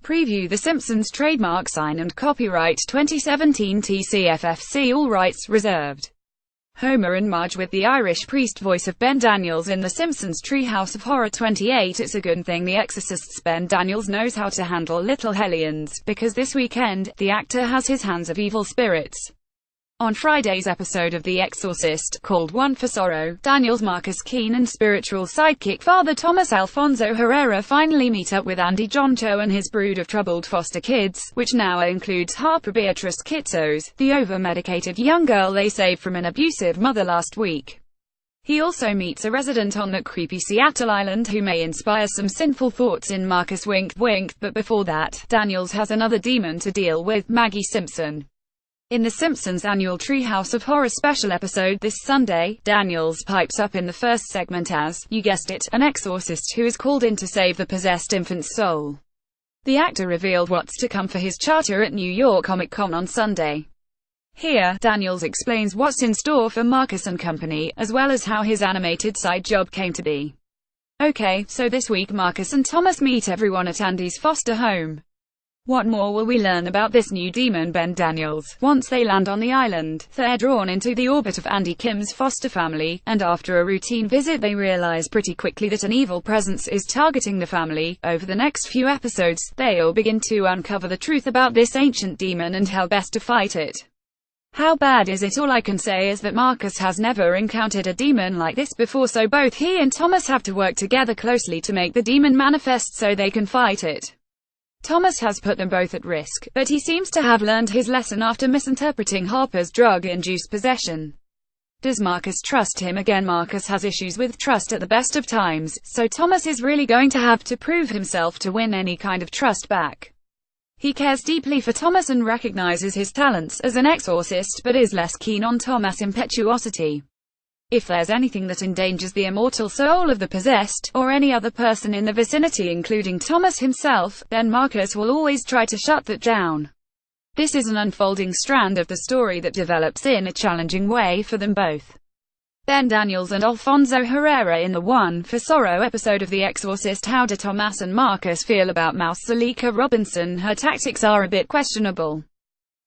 Preview The Simpsons trademark sign and copyright 2017 TCFFC, all rights reserved. Homer and Marge with the Irish priest voice of Ben Daniels in The Simpsons Treehouse of Horror 28. It's a good thing The Exorcist's Ben Daniels knows how to handle little hellions, because this weekend, the actor has his hands of evil spirits. On Friday's episode of The Exorcist, called One for Sorrow, Daniels, Marcus Keene and spiritual sidekick Father Thomas Alfonso Herrera finally meet up with Andy Joncho and his brood of troubled foster kids, which now includes Harper Beatrice Kitsos, the over-medicated young girl they saved from an abusive mother last week. He also meets a resident on that creepy Seattle island who may inspire some sinful thoughts in Marcus. Wink, wink. But before that, Daniels has another demon to deal with, Maggie Simpson. In The Simpsons' annual Treehouse of Horror special episode this Sunday, Daniels pipes up in the first segment as, you guessed it, an exorcist who is called in to save the possessed infant's soul. The actor revealed what's to come for his charter at New York Comic Con on Sunday. Here, Daniels explains what's in store for Marcus and company, as well as how his animated side job came to be. Okay, so this week Marcus and Thomas meet everyone at Andy's foster home. What more will we learn about this new demon, Ben Daniels? Once they land on the island, they're drawn into the orbit of Andy Kim's foster family, and after a routine visit they realize pretty quickly that an evil presence is targeting the family. Over the next few episodes, they'll begin to uncover the truth about this ancient demon and how best to fight it. How bad is it? All I can say is that Marcus has never encountered a demon like this before, so both he and Thomas have to work together closely to make the demon manifest so they can fight it. Thomas has put them both at risk, but he seems to have learned his lesson after misinterpreting Harper's drug-induced possession. Does Marcus trust him again? Marcus has issues with trust at the best of times, so Thomas is really going to have to prove himself to win any kind of trust back. He cares deeply for Thomas and recognizes his talents as an exorcist, but is less keen on Thomas' impetuosity. If there's anything that endangers the immortal soul of the possessed, or any other person in the vicinity including Thomas himself, then Marcus will always try to shut that down. This is an unfolding strand of the story that develops in a challenging way for them both. Ben Daniels and Alfonso Herrera in the One for Sorrow episode of The Exorcist. How do Thomas and Marcus feel about Mouse Zalika Robinson? Her tactics are a bit questionable.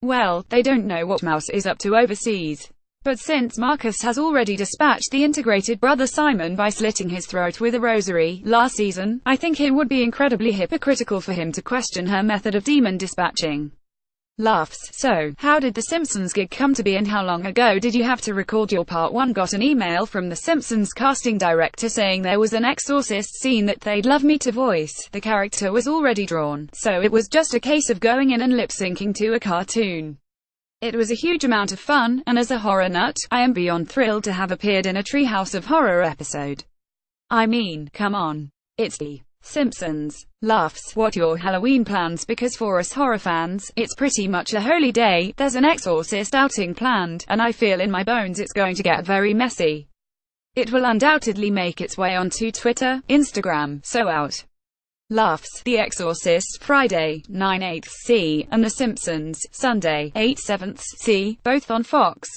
Well, they don't know what Mouse is up to overseas. But since Marcus has already dispatched the integrated brother Simon by slitting his throat with a rosary last season, I think it would be incredibly hypocritical for him to question her method of demon dispatching. Laughs. So, how did The Simpsons gig come to be and how long ago did you have to record your part 1? Got an email from The Simpsons casting director saying there was an exorcist scene that they'd love me to voice. The character was already drawn, so it was just a case of going in and lip-syncing to a cartoon. It was a huge amount of fun, and as a horror nut, I am beyond thrilled to have appeared in a Treehouse of Horror episode. I mean, come on. It's The Simpsons. Laughs. What your Halloween plans? Because for us horror fans, it's pretty much a holy day. There's an exorcist outing planned, and I feel in my bones it's going to get very messy. It will undoubtedly make its way onto Twitter, Instagram, so out. Laughs. The Exorcist, Friday, 9/8 C, and The Simpsons, Sunday, 8/7 C, both on Fox.